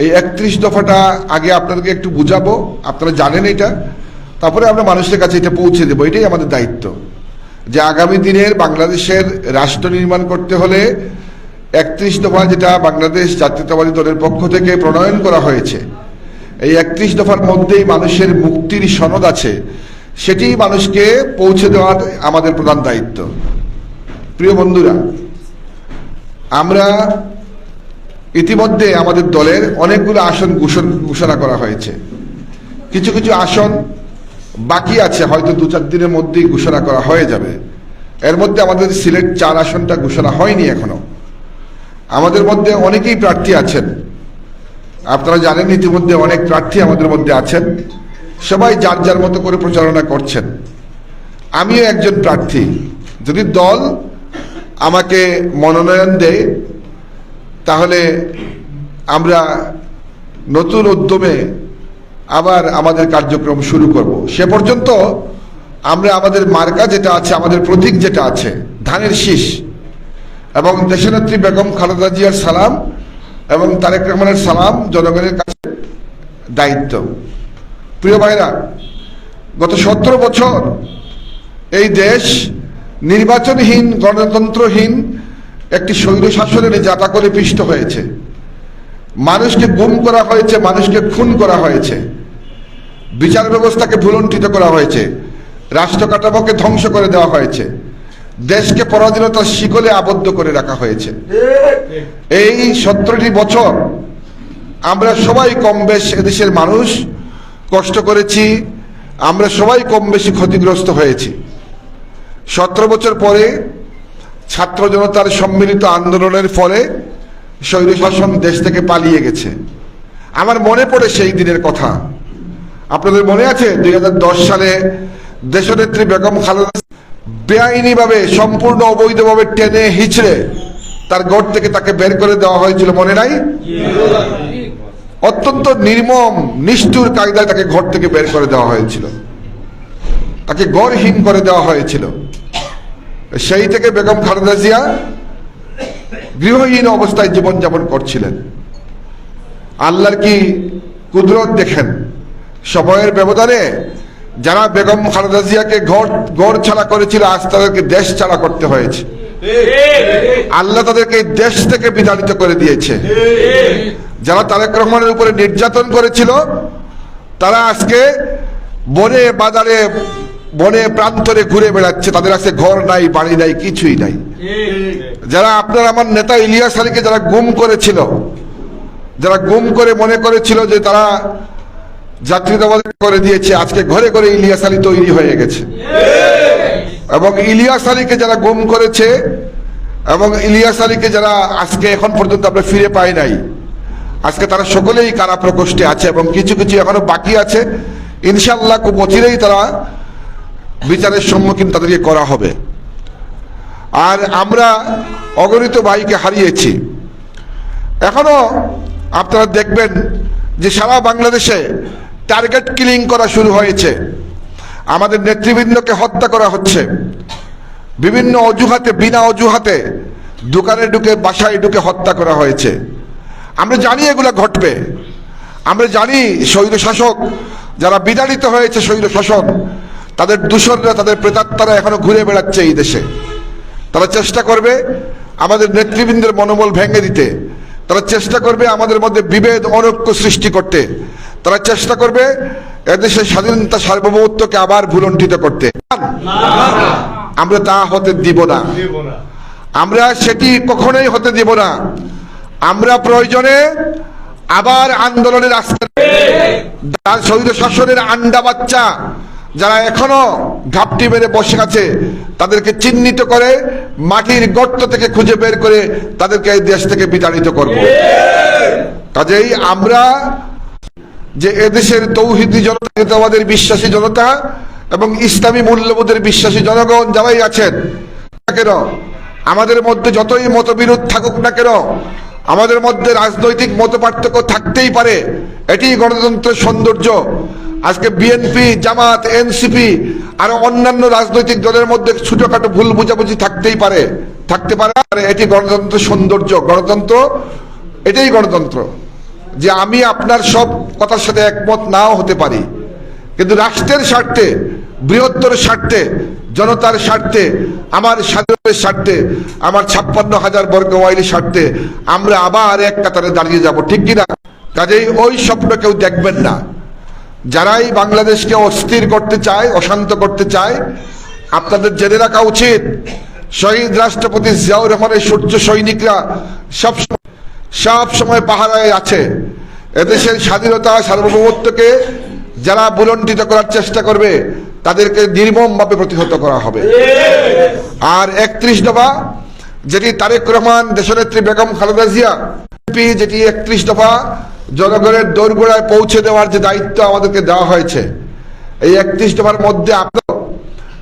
এই 31 দফাটা আগে আপনাদেরকে একটু বুঝাবো, আপনারা জানেন এটা, তারপরে আমরা মানুষের কাছে এটা পৌঁছে দেবো। এটাই আমাদের দায়িত্ব, যে আগামী দিনের বাংলাদেশের রাষ্ট্র নির্মাণ করতে হলে 31 দফা, যেটা বাংলাদেশ জাতীয়তাবাদী দলের পক্ষ থেকে প্রণয়ন করা হয়েছে, এই 31 দফার মধ্যেই মানুষের মুক্তির সনদ আছে, সেটি মানুষকে পৌঁছে দেওয়ার আমাদের প্রধান দায়িত্ব। প্রিয় বন্ধুরা, আমরা ইতিমধ্যে আমাদের দলের অনেকগুলো আসন ঘোষণা করা হয়েছে। কিছু কিছু আসন বাকি আছে, হয়তো 2-4 দিনের মধ্যেই ঘোষণা করা হয়ে যাবে। এর মধ্যে আমাদের সিলেট 4 আসনটা ঘোষণা হয়নি এখনো। আমাদের মধ্যে অনেকেই প্রার্থী আছেন, আপনারা জানেন ইতিমধ্যে অনেক প্রার্থী আমাদের মধ্যে আছেন, সবাই যার যার মতো করে প্রচারণা করছেন। আমিও একজন প্রার্থী। যদি দল আমাকে মনোনয়ন দেয় তাহলে আমরা নতুন উদ্যমে আবার আমাদের কার্যক্রম শুরু করব। সে পর্যন্ত আমরা আমাদের মার্কা যেটা আছে, আমাদের প্রতীক যেটা আছে, ধানের শীষ, এবং দেশনেত্রী বেগম খালেদা জিয়ার সালাম এবং তারেক রহমানের সালাম জনগণের কাছে দায়িত্ব। প্রিয় ভাইরা, গত 17 বছর এই দেশ নির্বাচনহীন, গণতন্ত্রহীন একটি স্বৈর শাসনের যাতা করে পিষ্ট হয়েছে। মানুষকে গুম করা হয়েছে, মানুষকে খুন করা হয়েছে, বিচার ব্যবস্থাকে ভুলুণ্ঠিত করা হয়েছে, রাষ্ট্র কাঠামোকে ধ্বংস করে দেওয়া হয়েছে, দেশকে পরাধীনতার শিকলে আবদ্ধ করে রাখা হয়েছে। এই 17টি বছর আমরা সবাই কম বেশ, এদেশের মানুষ কষ্ট করেছি, আমরা সবাই কম বেশি ক্ষতিগ্রস্ত হয়েছি। 17 বছর পরে ছাত্র জনতার সম্মিলিত আন্দোলনের ফলে স্বৈরশাসন দেশ থেকে পালিয়ে গেছে। আমার মনে পড়ে সেই দিনের কথা। আপনাদের মনে আছে 2010 সালে দেশনেত্রী বেগম খালেদা বেআইনিভাবে, সম্পূর্ণ অবৈধভাবে টেনে হিচড়ে তার ঘর থেকে তাকে বের করে দেওয়া হয়েছিল, মনে নাই? অত্যন্ত নির্মম নিষ্ঠুর কায়দায় তাকে ঘর থেকে বের করে দেওয়া হয়েছিল, তাকে ঘরহীন করে দেওয়া হয়েছিল। সেই থেকে বেগম খালেদা জিয়া গৃহহীন অবস্থায় জীবনযাপন করছিলেন। আল্লাহর কি কুদরত দেখেন, সময়ের ব্যবধানে যারা বেগম খালেদা জিয়াকে ঘর ছাড়া করেছিল, আজ তাদেরকে দেশ ছাড়া করতে হয়েছে। আল্লাহ তাদেরকে দেশ থেকে বিতাড়িত করে দিয়েছে। যারা তারেক রহমানের উপরে নির্যাতন করেছিল, তারা আজকে বনে বাজারে, বনে প্রান্তরে ঘুরে বেড়াচ্ছে, তাদের কাছে ঘর নাই, বাড়ি নাই, কিছুই নাই। যারা আপনার আমার নেতা ইলিয়াস আলীকে যারা গুম করেছিল, যারা গুম করে মনে করেছিল যে তারা জাতীয়তাবাদ করে দিয়েছে, আজকে ঘরে ঘরে ইলিয়াস আলী তৈরি হয়ে গেছে। এবং ইলিয়াস আলীকে যারা গুম করেছে এবং ইলিয়াস আলীকে যারা আজকে এখন পর্যন্ত আমরা ফিরে পাই নাই, আজকে তারা সকলেই কারা প্রকোষ্ঠে আছে এবং কিছু কিছু এখনো বাকি আছে। ইনশাআল্লাহ খুব অচিরেই তারা বিচারের সম্মুখীন তাদেরকে করা হবে। আর আমরা অগণিত ভাইকে হারিয়েছি। এখনো আপনারা দেখবেন যে সারা বাংলাদেশে টার্গেট কিলিং করা শুরু হয়েছে। আমাদের নেতৃবৃন্দকে হত্যা করা হচ্ছে বিভিন্ন অজুহাতে, বিনা অজুহাতে দোকানে ঢুকে, বাসায় ঢুকে হত্যা করা হয়েছে। আমরা জানি এগুলা ঘটবে। আমরা জানি স্বৈর শাসক যারা বিতাড়িত হয়েছে, স্বৈর শাসন, তাদের দূষণরা, তাদের প্রেতাত্মারা এখনো ঘুরে বেড়াচ্ছে এই দেশে। তারা চেষ্টা করবে আমাদের নেতৃবৃন্দের মনোবল ভেঙে দিতে, তারা চেষ্টা করবে আমাদের মধ্যে বিভেদ, অনৈক্য সৃষ্টি করতে, তারা চেষ্টা করবে এদেশের স্বাধীনতা, সার্বভৌমত্বকে আবার ভুলুণ্ঠিত করতে। আমরা তা হতে দিব না, আমরা সেটি কখনোই হতে দিব না। আমরা প্রয়োজনে আবার আন্দোলনের রাস্তা, স্বৈর শাসনের আন্ডা বাচ্চা যারা এখনো ঘাপটি মেরে বসে আছে, তাদেরকে চিহ্নিত করে মাটির গর্ত থেকে খুঁজে বের করে তাদেরকে এই দেশ থেকে বিতাড়িত করব। কাজেই আমরা যে এদেশের তৌহিদি জনতা, আমাদের বিশ্বাসী জনতা এবং ইসলামী মূল্যবোধের বিশ্বাসী জনগণ যারাই আছেন কেন, আমাদের মধ্যে যতই মতবিরোধ থাকুক না কেন, আমাদের মধ্যে রাজনৈতিক মতপার্থক্য থাকতেই পারে, এটি গণতন্ত্রের সৌন্দর্য। আজকে বিএনপি, জামাত, এনসিপি আর অন্যান্য রাজনৈতিক দলের মধ্যে ছোটখাটো ভুল বুঝাবুঝি থাকতেই পারে, থাকতে পারে, এটি গণতন্ত্রের সৌন্দর্য। গণতন্ত্র, এটাই গণতন্ত্র। যে আমি আপনার সব কথার সাথে একমত নাও হতে পারি, কিন্তু রাষ্ট্রের স্বার্থে, বৃহত্তর স্বার্থে, জনতার স্বার্থে, আমার স্বাধীনতার স্বার্থে, আমার 56,000 বর্গ মাইলের স্বার্থে আমরা আবার এক কাতারে দাঁড়িয়ে যাব, ঠিক কিনা? কাজেই ওই স্বপ্ন কেউ দেখবেন না। যারাই বাংলাদেশকে অস্থির করতে চায়, অশান্ত করতে চায়, আপনাদের জেনে রাখা উচিত শহীদ রাষ্ট্রপতি জিয়াউর রহমানের সূর্য সৈনিকরা সব সময় পাহারায় আছে। এদেশের স্বাধীনতা, সার্বভৌমত্বকে যারা বুলন্ডিত করার চেষ্টা করবে তাদেরকে নির্মমভাবে প্রতিহত করা হবে। আর 31 দফা যেটি তারেক রহমান, দেশনেত্রী বেগম খালেদা জিয়া, যেটি 31 দফা জনগণের দোরগোড়ায় পৌঁছে দেওয়ার যে দায়িত্ব আমাদেরকে দেওয়া হয়েছে, এই 31 দফার মধ্যে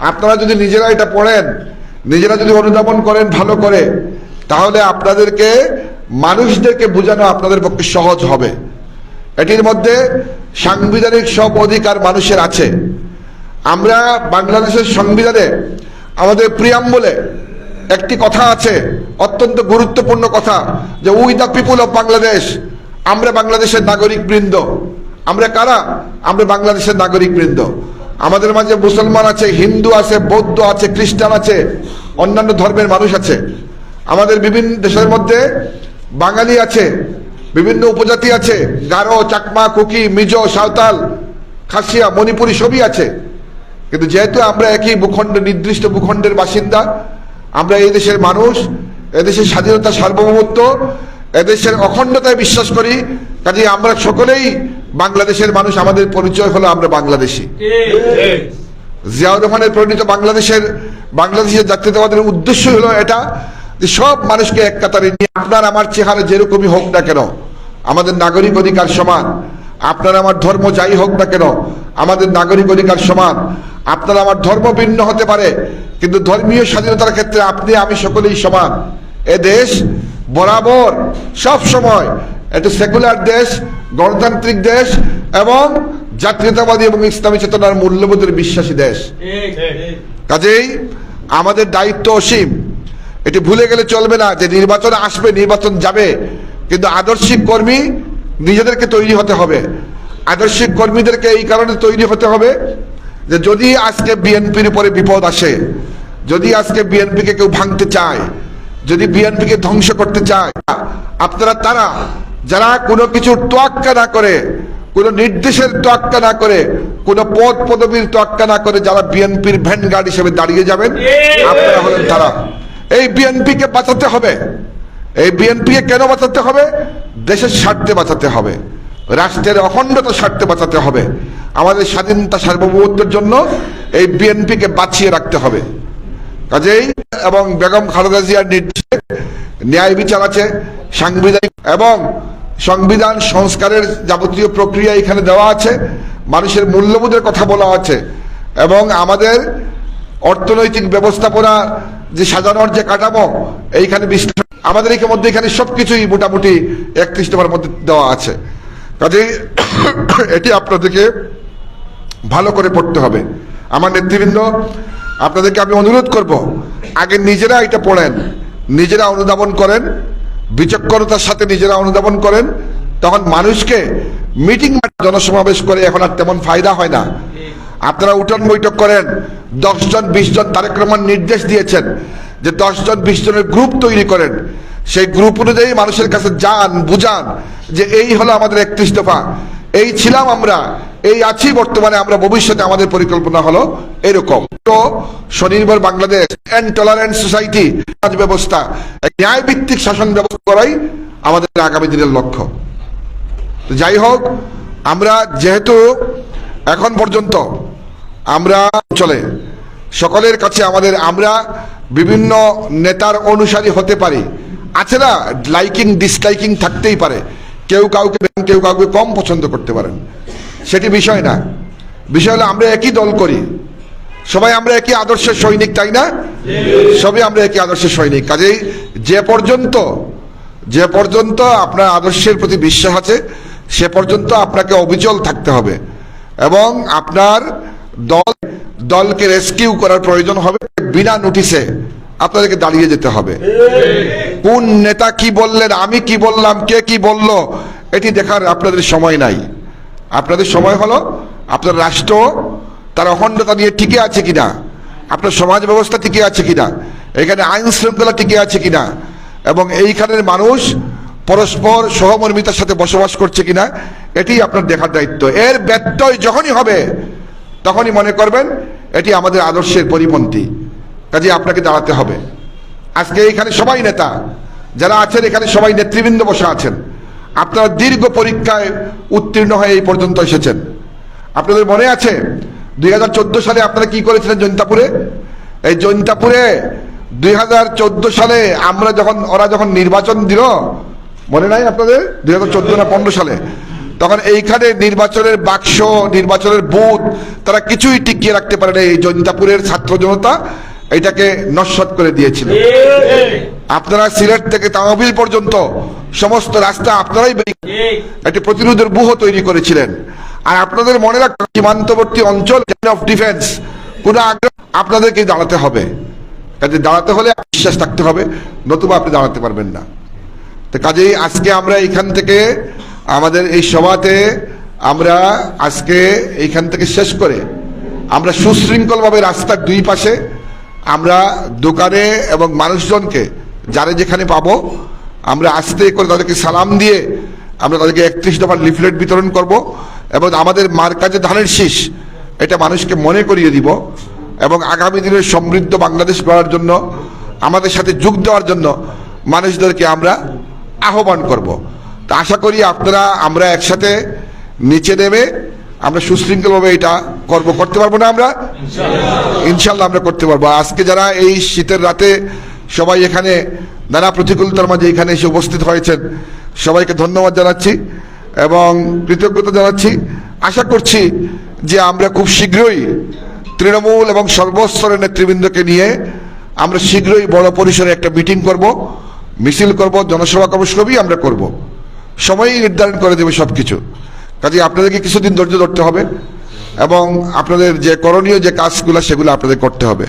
আপনারা যদি নিজেরা এটা পড়েন, নিজেরা যদি অনুধাবন করেন ভালো করে, তাহলে আপনাদেরকে মানুষদেরকে বোঝানো আপনাদের পক্ষে সহজ হবে। এটির মধ্যে সাংবিধানিক সব অধিকার মানুষের আছে। আমরা বাংলাদেশের সংবিধানে আমাদের প্রিয়াম্বলে একটি কথা আছে, অত্যন্ত গুরুত্বপূর্ণ কথা, যে we the people of Bangladesh, আমরা বাংলাদেশের নাগরিক বৃন্দ। আমরা কারা? আমরা বাংলাদেশের নাগরিক বৃন্দ। আমাদের মাঝে মুসলমান আছে, হিন্দু আছে, বৌদ্ধ আছে, খ্রিস্টান আছে, অন্যান্য ধর্মের মানুষ আছে। আমাদের বিভিন্ন দেশের মধ্যে বাঙালি আছে, বিভিন্ন উপজাতি আছে, গারো, চাকমা, কুকি, মিজো, সাঁওতাল, খাসিয়া, মণিপুরি সবই আছে। কিন্তু যেহেতু আমরা একই ভূখণ্ড, নির্দিষ্ট ভূখণ্ডের বাসিন্দা, আমরা এই দেশের মানুষ, এদেশের স্বাধীনতা, সার্বভৌমত্ব, এদেশের অখণ্ডতায় বিশ্বাস করি, কাজে আমরা সকলেই বাংলাদেশের মানুষ। আমাদের পরিচয় হলো আমরা বাংলাদেশি। জিয়াউর রহমানের প্রণীত বাংলাদেশের জাতীয়তাবাদের উদ্দেশ্য হলো এটা, যে সব মানুষকে এক কাতারে নিয়ে, আপনার আমার চেহারা যেরকমই হোক না কেন, আমাদের নাগরিক অধিকার সমান। আপনার আমার ধর্ম যাই হোক না কেন, আমাদের নাগরিক অধিকার সমান। আপনার আমার ধর্ম ভিন্ন হতে পারে, কিন্তু ধর্মীয় স্বাধীনতার ক্ষেত্রে আপনি আমি সকলেই সমান। এ দেশ বরাবর সব সময় একটা সেকুলার দেশ, গণতান্ত্রিক দেশ এবং জাতীয়তাবাদী এবং ইসলামী চেতনার মূল্যবোধের বিশ্বাসী দেশ। কাজেই আমাদের দায়িত্ব অসীম। এটি ভুলে গেলে চলবে না যে নির্বাচন আসবে, নির্বাচন যাবে, কিন্তু আদর্শিক কর্মী নিজেদেরকে তৈরি হতে হবে। আদর্শিক কর্মীদেরকে এই কারণে তৈরি হতে হবে যে যদি আজকে বিএনপির উপরে বিপদ আসে, যদি আজকে বিএনপিকে কেউ ভাঙতে চায়, যদি বিএনপিকে ধ্বংস করতে চায়, আপনারা তারা যারা কোনো কিছুর তোয়াক্কা না করে, কোনো নির্দেশের তোয়াক্কা না করে, কোনো পদ পদবীর তোয়াক্কা না করে যারা বিএনপির ভ্যানগার্ড হিসেবে দাঁড়িয়ে যাবেন, আপনারা হলেন তারা। এই বিএনপিকে বাঁচাতে হবে। এই বিএনপিকে কেন বাঁচাতে হবে? দেশের স্বার্থে বাঁচাতে হবে, রাষ্ট্রের অখণ্ডতা স্বার্থে বাঁচাতে হবে, আমাদের স্বাধীনতা, সার্বভৌমত্বের জন্য এই বিএনপিকে বাঁচিয়ে রাখতে হবে। কাজেই এবং বেগম খালেদা জিয়ার নির্দেশে ন্যায় বিচার আছে, সাংবিধানিক এবং সংবিধান সংস্কারের যাবতীয় প্রক্রিয়া এখানে দেওয়া আছে, মানুষের মূল্যবোধের কথা বলা আছে, এবং আমাদের অর্থনৈতিক ব্যবস্থাপনা যে সাজানোর যে কাঠামো এইখানে বিশ্লেষণ, আমাদের মধ্যে এখানে সবকিছুই মোটামুটি 31 দফার মধ্যে দেওয়া আছে। কাজেই এটি আপনাদেরকে ভালো করে পড়তে হবে। আমার নেতৃবৃন্দ, আপনাদেরকে আমি অনুরোধ করব, আগে নিজেরা এটা পড়েন, নিজেরা অনুধাবন করেন, বিচক্ষণতার সাথে নিজেরা অনুধাবন করেন, তখন মানুষকে মিটিং, জনসমাবেশ করে এখন আর তেমন ফায়দা হয় না। আপনারা উঠন বৈঠক করেন, 10 জন 20 জন, তারেক রহমান নির্দেশ দিয়েছেন যে 10 জন 20 জনের গ্রুপ তৈরি করেন, সেই গ্রুপ অনুযায়ী মানুষের কাছে যান, বুঝান যে এই হলো আমাদের 31 দফা, এই ছিলাম আমরা, এই আছি বর্তমানে, আমরা ভবিষ্যতে আমাদের পরিকল্পনা হলো এরকম। তো স্বনির্ভর বাংলাদেশ, এন্ড টলারেন্ট সোসাইটি, সমাজ ব্যবস্থা, ন্যায় ভিত্তিক শাসন ব্যবস্থা করাই আমাদের আগামী দিনের লক্ষ্য। যাই হোক, আমরা যেহেতু এখন পর্যন্ত আমরা চলে সকলের কাছে আমরা বিভিন্ন নেতার অনুসারী হতে পারি, আছে না, লাইকিং ডিসলাইকিং থাকতেই পারে, কেউ কাউকে কম পছন্দ করতে পারেন, সেটি বিষয় না। বিষয় হলো আমরা একই দল করি, সবাই আমরা একই আদর্শের সৈনিক, তাই না? সবাই আমরা একই আদর্শের সৈনিক। কাজেই যে পর্যন্ত আপনার আদর্শের প্রতি বিশ্বাস আছে, সে পর্যন্ত আপনাকে অবিচল থাকতে হবে, এবং আপনার দলকে রেস্কিউ করার প্রয়োজন হবে, বিনা নোটিশে আপনাদেরকে দাঁড়িয়ে যেতে হবে। কোন নেতা কি বললেন, আমি কি বললাম, কে কি বলল, এটি দেখার আপনাদের সময় নাই। আপনাদের সময় হলো আপনার রাষ্ট্র তার অখণ্ডতা নিয়ে টিকে আছে কিনা, আপনার সমাজ ব্যবস্থা টিকে আছে কিনা, এখানে আইন শৃঙ্খলা টিকে আছে কিনা, এবং এইখানের মানুষ পরস্পর সহমর্মিতার সাথে বসবাস করছে কিনা, এটি আপনার দেখার দায়িত্ব। এর ব্যত্যয় যখনই হবে তখনই মনে করবেন এটি আমাদের আদর্শের পরিপন্থী, কাজে আপনাকে দাঁড়াতে হবে। আজকে এখানে সবাই নেতা যারা আছেন, এখানে সবাই নেতৃবৃন্দ বসে আছেন। আপনারা দীর্ঘ পরীক্ষায় উত্তীর্ণ হয়ে এই পর্যন্ত এসেছেন। আপনাদের মনে আছে 2014 সালে আপনারা কি করেছিলেন জৈন্তাপুরে? এই জৈন্তাপুরে 2014 সালে ওরা যখন নির্বাচন দিল, মনে নাই আপনাদের? 2014 না 15 সালে, তখন এইখানে নির্বাচনের বাক্স, নির্বাচনের বুথ তারা কিছুই টিকিয়ে রাখতে পারে না। এই জৈন্তাপুরের ছাত্র জনতা এটাকে নস্যাৎ করে দিয়েছিল। আপনারা সিলেট থেকে তামাবিল পর্যন্ত সমস্ত রাস্তা আপনারাই একটি প্রতিরোধের ব্যূহ তৈরি করেছিলেন। আর আপনাদের মনে রাখতে, সীমান্তবর্তী অঞ্চল অফ ডিফেন্স কোন আগ্রহ আপনাদেরকে দাঁড়াতে হবে। কাজে দাঁড়াতে হলে বিশ্বাস থাকতে হবে, নতুবা আপনি দাঁড়াতে পারবেন না। তো কাজেই আজকে আমরা এইখান থেকে আমাদের এই সভাতে আমরা আজকে এইখান থেকে শেষ করে আমরা সুশৃঙ্খলভাবে রাস্তার দুই পাশে আমরা দোকানে এবং মানুষজনকে যারা যেখানে পাবো আমরা আস্তে করে তাদেরকে সালাম দিয়ে আমরা তাদেরকে 31 দফার লিফলেট বিতরণ করব, এবং আমাদের মার্কা যে ধানের শীষ এটা মানুষকে মনে করিয়ে দিব, এবং আগামী দিনের সমৃদ্ধ বাংলাদেশ গড়ার জন্য আমাদের সাথে যোগ দেওয়ার জন্য মানুষদেরকে আমরা আহ্বান করব। তা আশা করি আপনারা আমরা একসাথে নিচে নেমে আমরা সুশৃঙ্খলভাবে এটা করতে পারবো না? আমরা ইনশাল্লাহ আমরা করতে পারবো। আজকে যারা এই শীতের রাতে সবাই এখানে নানা প্রতিকূলতার মাঝে এখানে এসে উপস্থিত হয়েছেন, সবাইকে ধন্যবাদ জানাচ্ছি এবং কৃতজ্ঞতা জানাচ্ছি। আশা করছি যে আমরা খুব শীঘ্রই তৃণমূল এবং সর্বস্তরের নেতৃবৃন্দকে নিয়ে আমরা শীঘ্রই বড় পরিসরে একটা মিটিং করব, মিছিল করব, জনসভা করব, সবই আমরা করব। সময়ই নির্ধারণ করে দেবে সবকিছু। কাজে আপনাদেরকে কিছুদিন ধৈর্য ধরতে হবে এবং আপনাদের যে করণীয় যে কাজগুলো সেগুলো আপনাদের করতে হবে।